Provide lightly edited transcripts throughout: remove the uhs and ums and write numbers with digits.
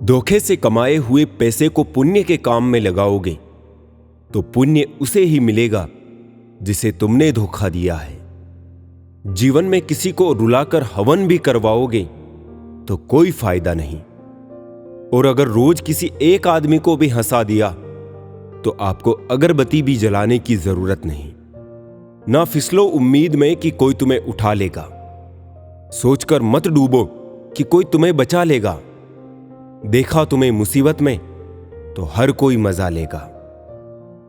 धोखे से कमाए हुए पैसे को पुण्य के काम में लगाओगे तो पुण्य उसे ही मिलेगा जिसे तुमने धोखा दिया है। जीवन में किसी को रुलाकर हवन भी करवाओगे तो कोई फायदा नहीं, और अगर रोज किसी एक आदमी को भी हंसा दिया तो आपको अगरबत्ती भी जलाने की जरूरत नहीं। ना फिसलो उम्मीद में कि कोई तुम्हें उठा लेगा। सोचकर मत डूबो कि कोई तुम्हें बचा लेगा। देखा तुम्हें मुसीबत में तो हर कोई मजा लेगा।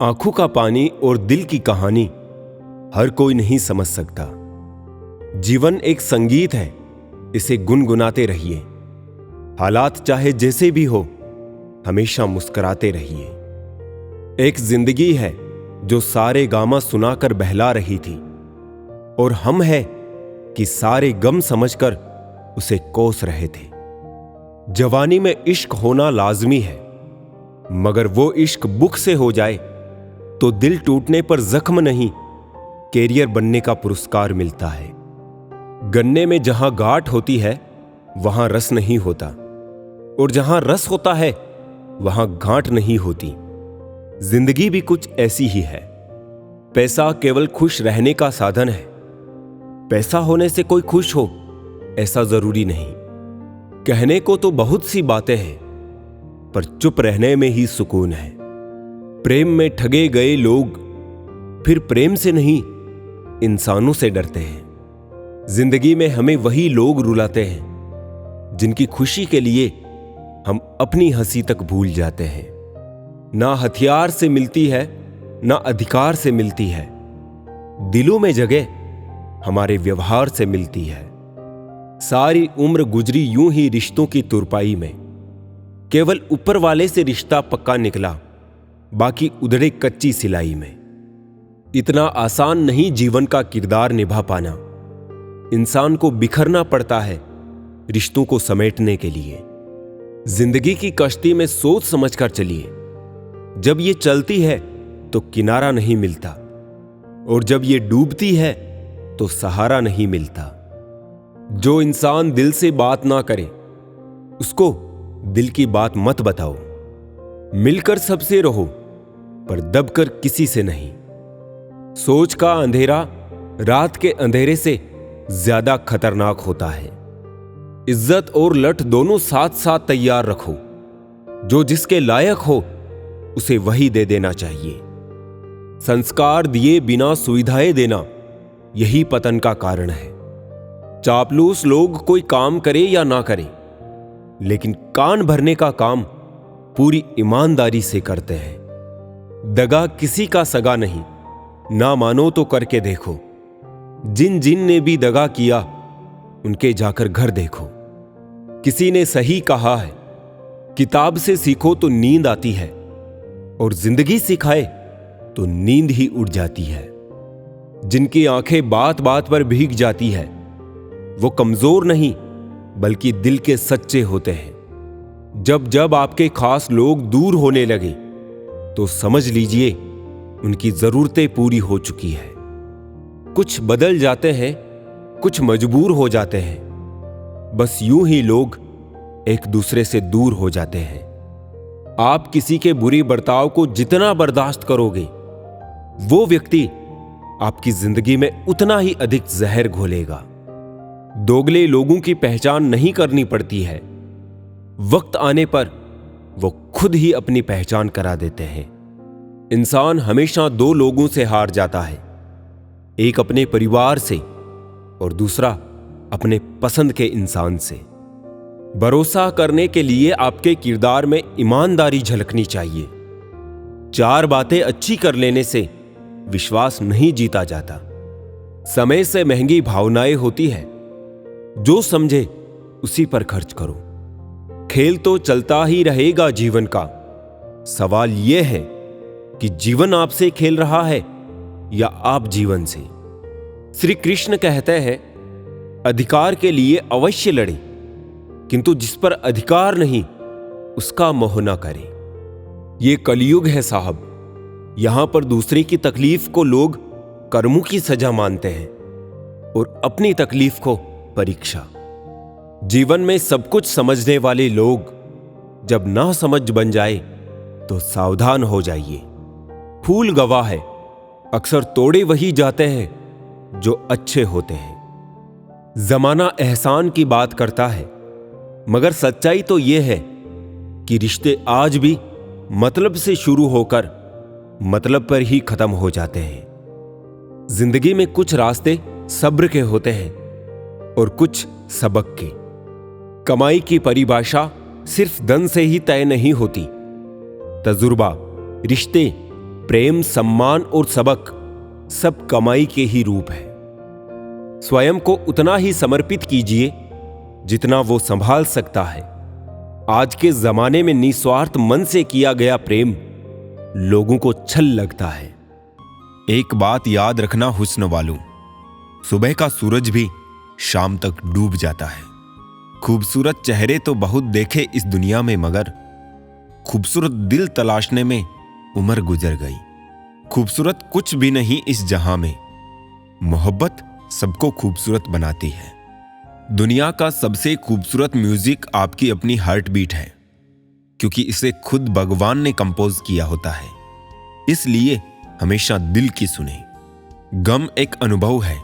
आंखों का पानी और दिल की कहानी हर कोई नहीं समझ सकता। जीवन एक संगीत है, इसे गुनगुनाते रहिए। हालात चाहे जैसे भी हो, हमेशा मुस्कुराते रहिए। एक जिंदगी है जो सारे गामा सुनाकर बहला रही थी, और हम है कि सारे गम समझकर उसे कोस रहे थे। जवानी में इश्क होना लाजमी है, मगर वो इश्क बुक से हो जाए तो दिल टूटने पर जख्म नहीं, कैरियर बनने का पुरस्कार मिलता है। गन्ने में जहां गांठ होती है वहां रस नहीं होता, और जहां रस होता है वहां गांठ नहीं होती। जिंदगी भी कुछ ऐसी ही है। पैसा केवल खुश रहने का साधन है। पैसा होने से कोई खुश हो ऐसा जरूरी नहीं। कहने को तो बहुत सी बातें हैं, पर चुप रहने में ही सुकून है। प्रेम में ठगे गए लोग फिर प्रेम से नहीं, इंसानों से डरते हैं। जिंदगी में हमें वही लोग रुलाते हैं जिनकी खुशी के लिए हम अपनी हंसी तक भूल जाते हैं। ना हथियार से मिलती है, ना अधिकार से मिलती है। दिलों में जगह हमारे व्यवहार से मिलती है। सारी उम्र गुजरी यूं ही रिश्तों की तुरपाई में। केवल ऊपर वाले से रिश्ता पक्का निकला, बाकी उधड़े कच्ची सिलाई में। इतना आसान नहीं जीवन का किरदार निभा पाना। इंसान को बिखरना पड़ता है रिश्तों को समेटने के लिए। जिंदगी की कश्ती में सोच समझकर चलिए। जब ये चलती है तो किनारा नहीं मिलता, और जब ये डूबती है तो सहारा नहीं मिलता। जो इंसान दिल से बात ना करे उसको दिल की बात मत बताओ। मिलकर सबसे रहो पर दबकर किसी से नहीं। सोच का अंधेरा रात के अंधेरे से ज्यादा खतरनाक होता है। इज्जत और लठ दोनों साथ साथ तैयार रखो। जो जिसके लायक हो उसे वही दे देना चाहिए। संस्कार दिए बिना सुविधाएं देना यही पतन का कारण है। चापलूस लोग कोई काम करे या ना करे, लेकिन कान भरने का काम पूरी ईमानदारी से करते हैं। दगा किसी का सगा नहीं, ना मानो तो करके देखो। जिन जिन ने भी दगा किया उनके जाकर घर देखो। किसी ने सही कहा है, किताब से सीखो तो नींद आती है, और जिंदगी सिखाए तो नींद ही उड़ जाती है। जिनकी आंखें बात बात पर भीग जाती है वो कमजोर नहीं बल्कि दिल के सच्चे होते हैं। जब जब आपके खास लोग दूर होने लगे तो समझ लीजिए उनकी जरूरतें पूरी हो चुकी है। कुछ बदल जाते हैं, कुछ मजबूर हो जाते हैं। बस यूं ही लोग एक दूसरे से दूर हो जाते हैं। आप किसी के बुरी बर्ताव को जितना बर्दाश्त करोगे, वो व्यक्ति आपकी जिंदगी में उतना ही अधिक जहर घोलेगा। दोगले लोगों की पहचान नहीं करनी पड़ती है। वक्त आने पर वो खुद ही अपनी पहचान करा देते हैं। इंसान हमेशा दो लोगों से हार जाता है, एक अपने परिवार से और दूसरा अपने पसंद के इंसान से। भरोसा करने के लिए आपके किरदार में ईमानदारी झलकनी चाहिए। चार बातें अच्छी कर लेने से विश्वास नहीं जीता जाता। समय से महंगी भावनाएं होती है। जो समझे उसी पर खर्च करो। खेल तो चलता ही रहेगा जीवन का। सवाल यह है कि जीवन आपसे खेल रहा है या आप जीवन से। श्री कृष्ण कहते हैं, अधिकार के लिए अवश्य लड़े, किंतु जिस पर अधिकार नहीं उसका मोह न करे। ये कलयुग है साहब। यहां पर दूसरे की तकलीफ को लोग कर्मों की सजा मानते हैं और अपनी तकलीफ को परीक्षा। जीवन में सब कुछ समझने वाले लोग जब ना समझ बन जाए तो सावधान हो जाइए। फूल गवाह है, अक्सर तोड़े वही जाते हैं जो अच्छे होते हैं। जमाना एहसान की बात करता है, मगर सच्चाई तो यह है कि रिश्ते आज भी मतलब से शुरू होकर मतलब पर ही खत्म हो जाते हैं। जिंदगी में कुछ रास्ते सब्र के होते हैं और कुछ सबक के। कमाई की परिभाषा सिर्फ धन से ही तय नहीं होती। तजुर्बा, रिश्ते, प्रेम, सम्मान और सबक सब कमाई के ही रूप है। स्वयं को उतना ही समर्पित कीजिए जितना वो संभाल सकता है। आज के जमाने में निस्वार्थ मन से किया गया प्रेम लोगों को छल लगता है। एक बात याद रखना हुस्न वालों, सुबह का सूरज भी शाम तक डूब जाता है। खूबसूरत चेहरे तो बहुत देखे इस दुनिया में, मगर खूबसूरत दिल तलाशने में उम्र गुजर गई। खूबसूरत कुछ भी नहीं इस जहां में, मोहब्बत सबको खूबसूरत बनाती है। दुनिया का सबसे खूबसूरत म्यूजिक आपकी अपनी हार्ट बीट है, क्योंकि इसे खुद भगवान ने कंपोज किया होता है। इसलिए हमेशा दिल की सुने। गम एक अनुभव है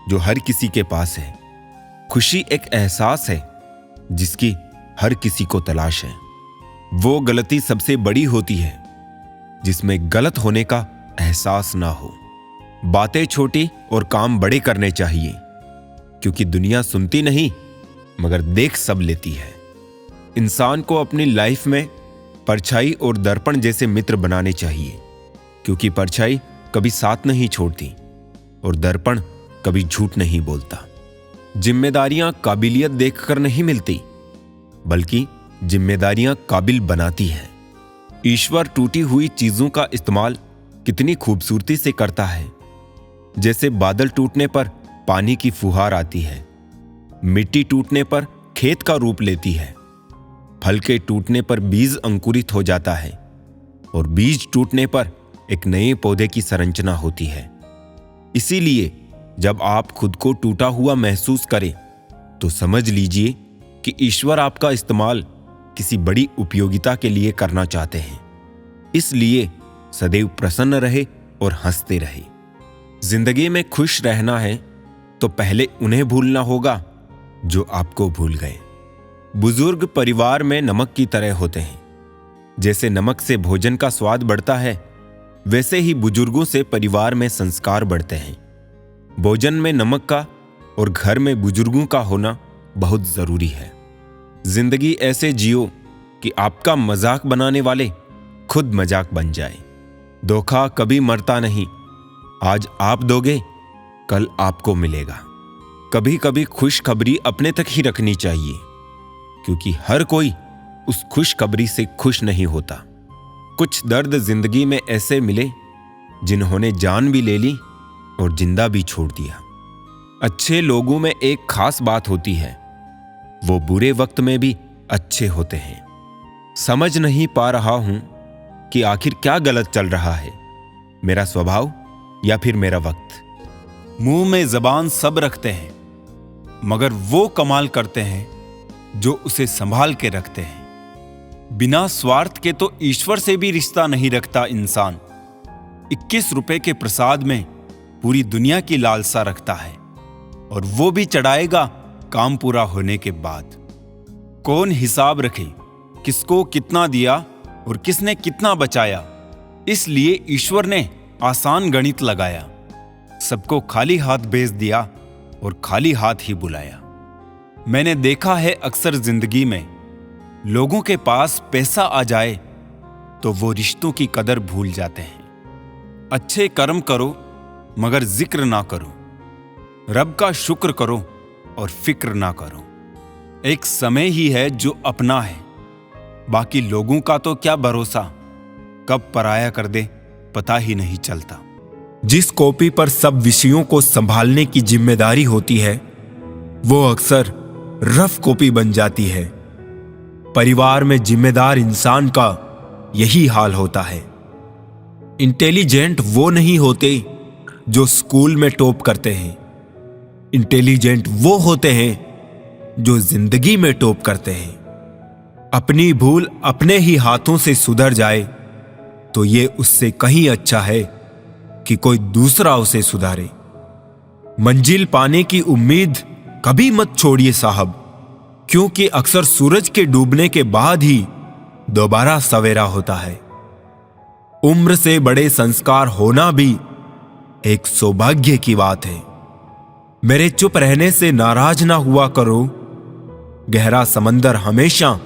जो हर किसी के पास है। खुशी एक एहसास है जिसकी हर किसी को तलाश है। वो गलती सबसे बड़ी होती है जिसमें गलत होने का एहसास ना हो। बातें छोटी और काम बड़े करने चाहिए, क्योंकि दुनिया सुनती नहीं मगर देख सब लेती है। इंसान को अपनी लाइफ में परछाई और दर्पण जैसे मित्र बनाने चाहिए, क्योंकि परछाई कभी साथ नहीं छोड़ती और दर्पण कभी झूठ नहीं बोलता। जिम्मेदारियां काबिलियत देखकर नहीं मिलती, बल्कि जिम्मेदारियां काबिल बनाती है। ईश्वर टूटी हुई चीजों का इस्तेमाल कितनी खूबसूरती से करता है। जैसे बादल टूटने पर पानी की फुहार आती है, मिट्टी टूटने पर खेत का रूप लेती है, फल के टूटने पर बीज अंकुरित हो जाता है और बीज टूटने पर एक नए पौधे की संरचना होती है। इसीलिए जब आप खुद को टूटा हुआ महसूस करें तो समझ लीजिए कि ईश्वर आपका इस्तेमाल किसी बड़ी उपयोगिता के लिए करना चाहते हैं। इसलिए सदैव प्रसन्न रहे और हंसते रहे। जिंदगी में खुश रहना है तो पहले उन्हें भूलना होगा जो आपको भूल गए। बुजुर्ग परिवार में नमक की तरह होते हैं। जैसे नमक से भोजन का स्वाद बढ़ता है, वैसे ही बुजुर्गों से परिवार में संस्कार बढ़ते हैं। भोजन में नमक का और घर में बुजुर्गों का होना बहुत जरूरी है। जिंदगी ऐसे जियो कि आपका मजाक बनाने वाले खुद मजाक बन जाए। धोखा कभी मरता नहीं, आज आप दोगे कल आपको मिलेगा। कभी कभी खुशखबरी अपने तक ही रखनी चाहिए, क्योंकि हर कोई उस खुशखबरी से खुश नहीं होता। कुछ दर्द जिंदगी में ऐसे मिले जिन्होंने जान भी ले ली और जिंदा भी छोड़ दिया। अच्छे लोगों में एक खास बात होती है, वो बुरे वक्त में भी अच्छे होते हैं। समझ नहीं पा रहा हूं कि आखिर क्या गलत चल रहा है, मेरा स्वभाव या फिर मेरा वक्त। मुंह में जबान सब रखते हैं, मगर वो कमाल करते हैं जो उसे संभाल के रखते हैं। बिना स्वार्थ के तो ईश्वर से भी रिश्ता नहीं रखता इंसान। 21 रुपए के प्रसाद में पूरी दुनिया की लालसा रखता है, और वो भी चढ़ाएगा काम पूरा होने के बाद। कौन हिसाब रखे किसको कितना दिया और किसने कितना बचाया। इसलिए ईश्वर ने आसान गणित लगाया, सबको खाली हाथ भेज दिया और खाली हाथ ही बुलाया। मैंने देखा है अक्सर जिंदगी में, लोगों के पास पैसा आ जाए तो वो रिश्तों की कदर भूल जाते हैं। अच्छे कर्म करो मगर जिक्र ना करो, रब का शुक्र करो और फिक्र ना करो। एक समय ही है जो अपना है, बाकी लोगों का तो क्या भरोसा, कब पराया कर दे पता ही नहीं चलता। जिस कॉपी पर सब विषयों को संभालने की जिम्मेदारी होती है, वो अक्सर रफ कॉपी बन जाती है। परिवार में जिम्मेदार इंसान का यही हाल होता है। इंटेलिजेंट वो नहीं होते जो स्कूल में टॉप करते हैं, इंटेलिजेंट वो होते हैं जो जिंदगी में टॉप करते हैं। अपनी भूल अपने ही हाथों से सुधर जाए तो ये उससे कहीं अच्छा है कि कोई दूसरा उसे सुधारे। मंजिल पाने की उम्मीद कभी मत छोड़िए साहब, क्योंकि अक्सर सूरज के डूबने के बाद ही दोबारा सवेरा होता है। उम्र से बड़े संस्कार होना भी एक सौभाग्य की बात है। मेरे चुप रहने से नाराज ना हुआ करो, गहरा समंदर हमेशा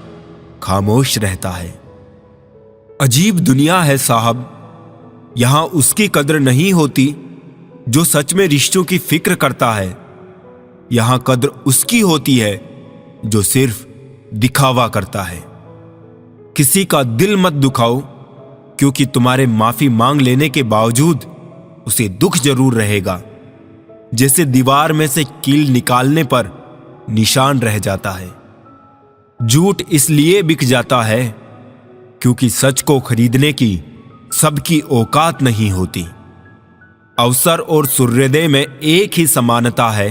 खामोश रहता है। अजीब दुनिया है साहब, यहां उसकी कद्र नहीं होती जो सच में रिश्तों की फिक्र करता है। यहां कद्र उसकी होती है जो सिर्फ दिखावा करता है। किसी का दिल मत दुखाओ, क्योंकि तुम्हारे माफी मांग लेने के बावजूद उसे दुख जरूर रहेगा, जैसे दीवार में से कील निकालने पर निशान रह जाता है। झूठ इसलिए बिक जाता है क्योंकि सच को खरीदने की सबकी औकात नहीं होती। अवसर और सूर्योदय में एक ही समानता है,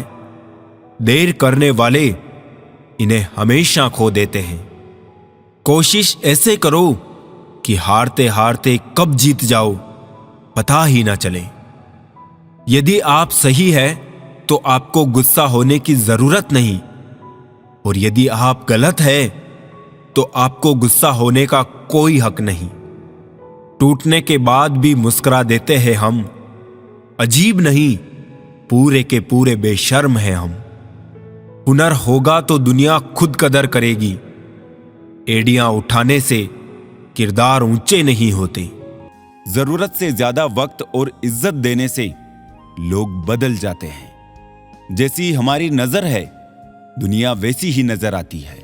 देर करने वाले इन्हें हमेशा खो देते हैं। कोशिश ऐसे करो कि हारते हारते कब जीत जाओ पता ही ना चले। यदि आप सही है तो आपको गुस्सा होने की जरूरत नहीं, और यदि आप गलत है तो आपको गुस्सा होने का कोई हक नहीं। टूटने के बाद भी मुस्कुरा देते हैं हम, अजीब नहीं, पूरे के पूरे बेशर्म हैं हम। हुनर होगा तो दुनिया खुद कदर करेगी, एड़ियां उठाने से किरदार ऊंचे नहीं होते। जरूरत से ज्यादा वक्त और इज्जत देने से लोग बदल जाते हैं। जैसी हमारी नजर है दुनिया वैसी ही नजर आती है।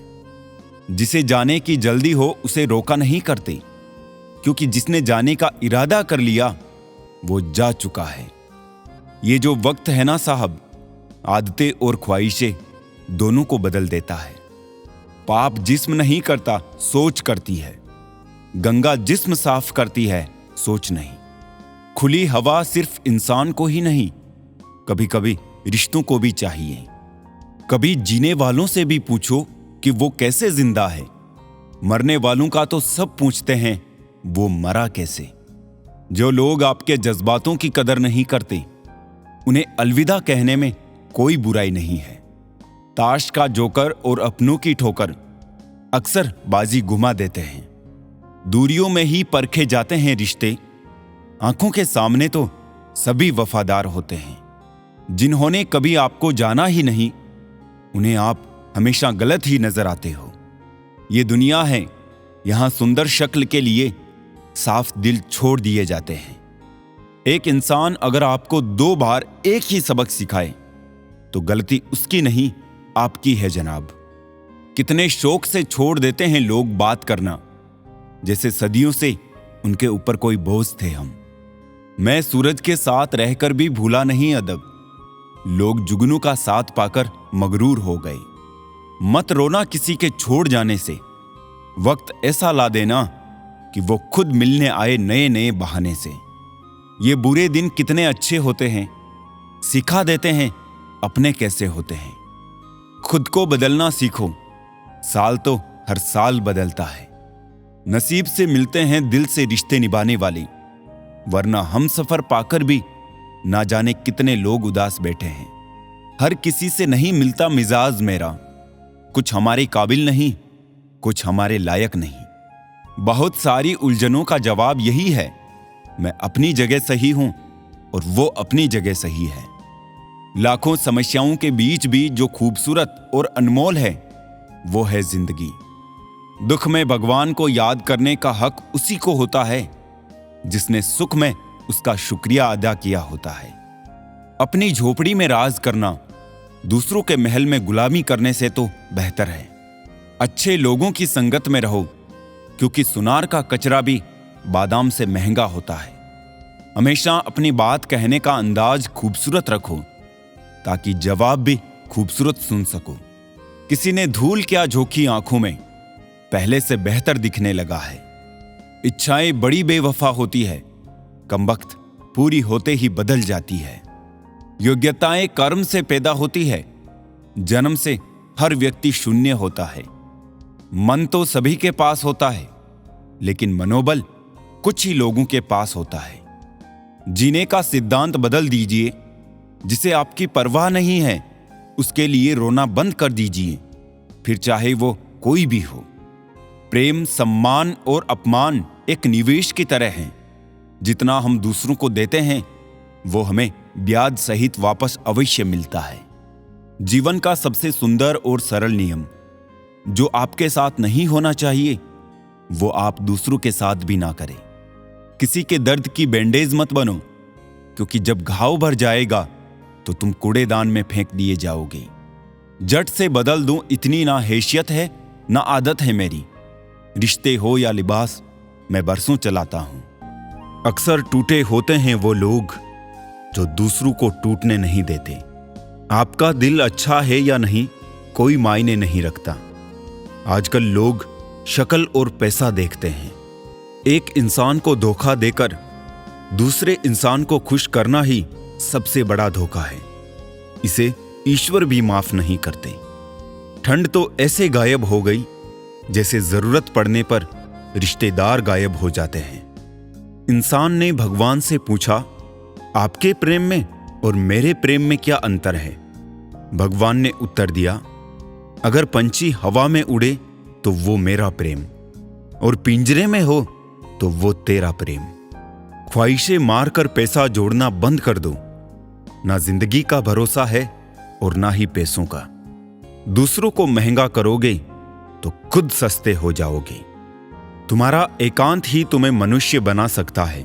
जिसे जाने की जल्दी हो उसे रोका नहीं करते, क्योंकि जिसने जाने का इरादा कर लिया वो जा चुका है। ये जो वक्त है ना साहब, आदतें और ख्वाहिशें दोनों को बदल देता है। पाप जिस्म नहीं करता, सोच करती है। गंगा जिस्म साफ करती है, सोच नहीं। खुली हवा सिर्फ इंसान को ही नहीं, कभी कभी रिश्तों को भी चाहिए। कभी जीने वालों से भी पूछो कि वो कैसे जिंदा है। मरने वालों का तो सब पूछते हैं, वो मरा कैसे। जो लोग आपके जज्बातों की कदर नहीं करते, उन्हें अलविदा कहने में कोई बुराई नहीं है। ताश का जोकर और अपनों की ठोकर अक्सर बाजी घुमा देते हैं। दूरियों में ही परखे जाते हैं रिश्ते, आंखों के सामने तो सभी वफादार होते हैं। जिन्होंने कभी आपको जाना ही नहीं, उन्हें आप हमेशा गलत ही नजर आते हो। ये दुनिया है, यहां सुंदर शक्ल के लिए साफ दिल छोड़ दिए जाते हैं। एक इंसान अगर आपको 2 बार एक ही सबक सिखाए तो गलती उसकी नहीं, आपकी है जनाब। कितने शौक से छोड़ देते हैं लोग बात करना, जैसे सदियों से उनके ऊपर कोई बोझ थे हम। मैं सूरज के साथ रहकर भी भूला नहीं अदब, लोग जुगनू का साथ पाकर मगरूर हो गए। मत रोना किसी के छोड़ जाने से, वक्त ऐसा ला देना कि वो खुद मिलने आए नए नए बहाने से। ये बुरे दिन कितने अच्छे होते हैं, सिखा देते हैं अपने कैसे होते हैं। खुद को बदलना सीखो, साल तो हर साल बदलता है। नसीब से मिलते हैं दिल से रिश्ते निभाने वाले, वरना हम सफर पाकर भी ना जाने कितने लोग उदास बैठे हैं। हर किसी से नहीं मिलता मिजाज मेरा, कुछ हमारे काबिल नहीं, कुछ हमारे लायक नहीं। बहुत सारी उलझनों का जवाब यही है, मैं अपनी जगह सही हूं और वो अपनी जगह सही है। लाखों समस्याओं के बीच भी जो खूबसूरत और अनमोल है वो है जिंदगी। दुख में भगवान को याद करने का हक उसी को होता है जिसने सुख में उसका शुक्रिया अदा किया होता है। अपनी झोपड़ी में राज करना दूसरों के महल में गुलामी करने से तो बेहतर है। अच्छे लोगों की संगत में रहो, क्योंकि सुनार का कचरा भी बादाम से महंगा होता है। हमेशा अपनी बात कहने का अंदाज खूबसूरत रखो, ताकि जवाब भी खूबसूरत सुन सको। किसी ने धूल क्या झोंकी आंखों में, पहले से बेहतर दिखने लगा है। इच्छाएं बड़ी बेवफा होती है, कमबख्त पूरी होते ही बदल जाती है। योग्यताएं कर्म से पैदा होती है, जन्म से हर व्यक्ति शून्य होता है। मन तो सभी के पास होता है, लेकिन मनोबल कुछ ही लोगों के पास होता है। जीने का सिद्धांत बदल दीजिए। जिसे आपकी परवाह नहीं है उसके लिए रोना बंद कर दीजिए, फिर चाहे वो कोई भी हो। प्रेम, सम्मान और अपमान एक निवेश की तरह हैं। जितना हम दूसरों को देते हैं वो हमें ब्याज सहित वापस अवश्य मिलता है। जीवन का सबसे सुंदर और सरल नियम, जो आपके साथ नहीं होना चाहिए वो आप दूसरों के साथ भी ना करें। किसी के दर्द की बैंडेज मत बनो, क्योंकि जब घाव भर जाएगा तो तुम कूड़ेदान में फेंक दिए जाओगे। झट से बदल दूं इतनी ना हैसियत है ना आदत है मेरी। रिश्ते हो या लिबास मैं बरसों चलाता हूं। अक्सर टूटे होते हैं वो लोग जो दूसरों को टूटने नहीं देते। आपका दिल अच्छा है या नहीं कोई मायने नहीं रखता। आजकल लोग शक्ल और पैसा देखते हैं। एक इंसान को धोखा देकर दूसरे इंसान को खुश करना ही सबसे बड़ा धोखा है। इसे ईश्वर भी माफ नहीं करते। ठंड तो ऐसे गायब हो गई जैसे जरूरत पड़ने पर रिश्तेदार गायब हो जाते हैं। इंसान ने भगवान से पूछा, आपके प्रेम में और मेरे प्रेम में क्या अंतर है? भगवान ने उत्तर दिया, अगर पंछी हवा में उड़े तो वो मेरा प्रेम, और पिंजरे में हो तो वो तेरा प्रेम। ख्वाहिशें मारकर पैसा जोड़ना बंद कर दो। ना जिंदगी का भरोसा है और ना ही पैसों का। दूसरों को महंगा करोगे तो खुद सस्ते हो जाओगे। तुम्हारा एकांत ही तुम्हें मनुष्य बना सकता है।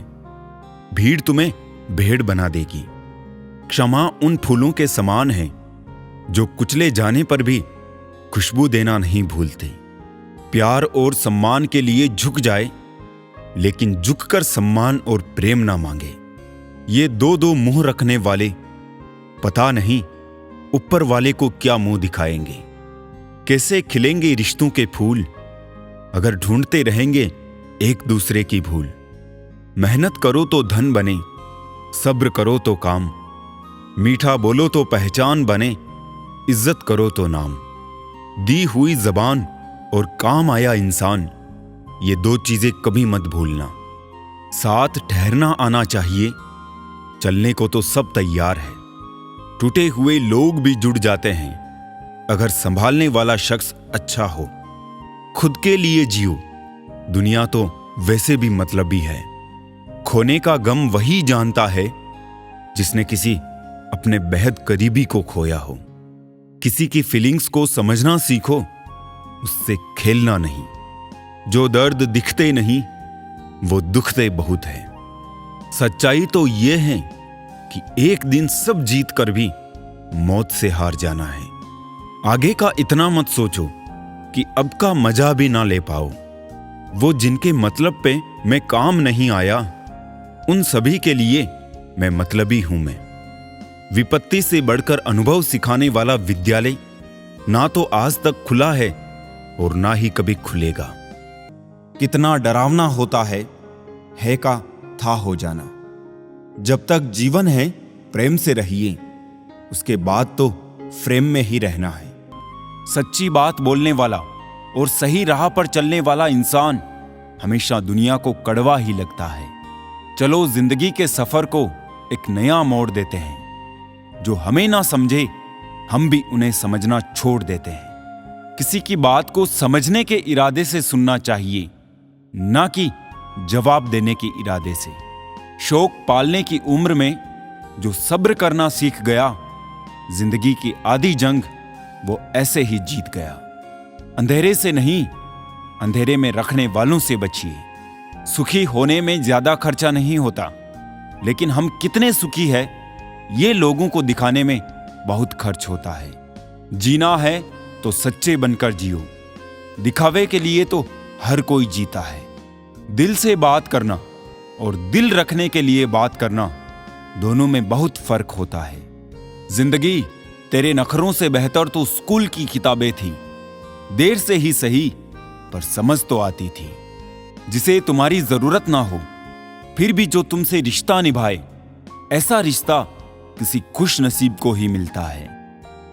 भीड़ तुम्हें भेड़ बना देगी। क्षमा उन फूलों के समान है जो कुचले जाने पर भी खुशबू देना नहीं भूलते। प्यार और सम्मान के लिए झुक जाए, लेकिन झुककर सम्मान और प्रेम ना मांगे। ये दो दो मुंह रखने वाले पता नहीं ऊपर वाले को क्या मुंह दिखाएंगे। कैसे खिलेंगे रिश्तों के फूल अगर ढूंढते रहेंगे एक दूसरे की भूल। मेहनत करो तो धन बने, सब्र करो तो काम, मीठा बोलो तो पहचान बने, इज्जत करो तो नाम। दी हुई जबान और काम आया इंसान, ये दो चीजें कभी मत भूलना। साथ ठहरना आना चाहिए, चलने को तो सब तैयार है। टूटे हुए लोग भी जुड़ जाते हैं अगर संभालने वाला शख्स अच्छा हो। खुद के लिए जियो, दुनिया तो वैसे भी मतलबी है। खोने का गम वही जानता है जिसने किसी अपने बेहद करीबी को खोया हो। किसी की फीलिंग्स को समझना सीखो, उससे खेलना नहीं। जो दर्द दिखते नहीं वो दुखते बहुत है। सच्चाई तो ये है कि एक दिन सब जीत कर भी मौत से हार जाना है। आगे का इतना मत सोचो कि अब का मजा भी ना ले पाओ। वो जिनके मतलब पे मैं काम नहीं आया, उन सभी के लिए मैं मतलबी हूं मैं। विपत्ति से बढ़कर अनुभव सिखाने वाला विद्यालय ना तो आज तक खुला है और ना ही कभी खुलेगा। कितना डरावना होता है का था हो जाना। जब तक जीवन है प्रेम से रहिए, उसके बाद तो फ्रेम में ही रहना है। सच्ची बात बोलने वाला और सही राह पर चलने वाला इंसान हमेशा दुनिया को कड़वा ही लगता है। चलो जिंदगी के सफर को एक नया मोड़ देते हैं। जो हमें ना समझे हम भी उन्हें समझना छोड़ देते हैं। किसी की बात को समझने के इरादे से सुनना चाहिए, ना कि जवाब देने के इरादे से। शौक पालने की उम्र में जो सब्र करना सीख गया, जिंदगी की आधी जंग वो ऐसे ही जीत गया। अंधेरे से नहीं, अंधेरे में रखने वालों से बचिए। सुखी होने में ज्यादा खर्चा नहीं होता, लेकिन हम कितने सुखी है ये लोगों को दिखाने में बहुत खर्च होता है। जीना है तो सच्चे बनकर जियो। दिखावे के लिए तो हर कोई जीता है। दिल से बात करना और दिल रखने के लिए बात करना, दोनों में बहुत फर्क होता है। जिंदगी तेरे नखरों से बेहतर तो स्कूल की किताबें थी। देर से ही सही पर समझ तो आती थी। जिसे तुम्हारी जरूरत ना हो फिर भी जो तुमसे रिश्ता निभाए, ऐसा रिश्ता किसी खुश नसीब को ही मिलता है।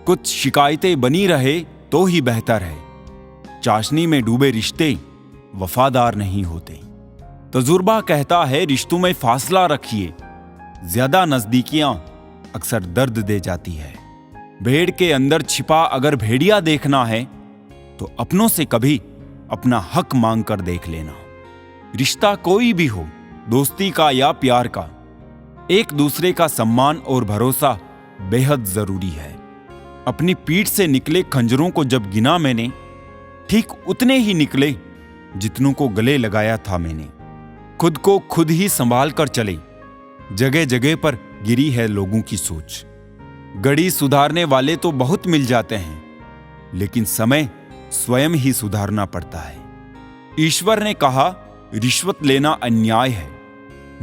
कुछ शिकायतें बनी रहे तो ही बेहतर है। चाशनी में डूबे रिश्ते वफादार नहीं होते। तजुर्बा कहता है रिश्तों में फासला रखिए, ज्यादा नजदीकियां अक्सर दर्द दे जाती है। भेड़ के अंदर छिपा अगर भेड़िया देखना है तो अपनों से कभी अपना हक मांग कर देख लेना। रिश्ता कोई भी हो, दोस्ती का या प्यार का, एक दूसरे का सम्मान और भरोसा बेहद जरूरी है। अपनी पीठ से निकले खंजरों को जब गिना मैंने, ठीक उतने ही निकले जितनों को गले लगाया था मैंने। खुद को खुद ही संभाल कर चले, जगह जगह पर गिरी है लोगों की सोच। गड़ी सुधारने वाले तो बहुत मिल जाते हैं, लेकिन समय स्वयं ही सुधारना पड़ता है। ईश्वर ने कहा रिश्वत लेना अन्याय है,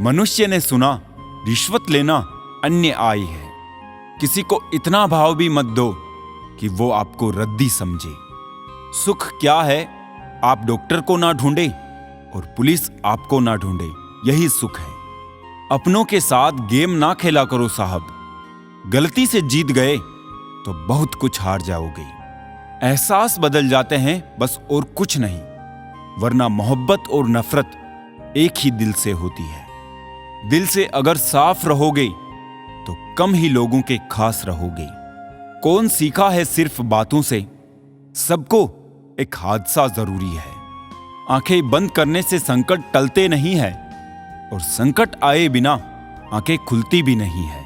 मनुष्य ने सुना रिश्वत लेना अन्याय है। किसी को इतना भाव भी मत दो कि वो आपको रद्दी समझे। सुख क्या है, आप डॉक्टर को ना ढूंढे और पुलिस आपको ना ढूंढे, यही सुख है। अपनों के साथ गेम ना खेला करो साहब, गलती से जीत गए तो बहुत कुछ हार जाओगे। एहसास बदल जाते हैं बस, और कुछ नहीं, वरना मोहब्बत और नफरत एक ही दिल से होती है। दिल से अगर साफ रहोगे तो कम ही लोगों के खास रहोगे। कौन सीखा है सिर्फ बातों से, सबको एक हादसा जरूरी है। आंखें बंद करने से संकट टलते नहीं है, और संकट आए बिना आंखें खुलती भी नहीं है।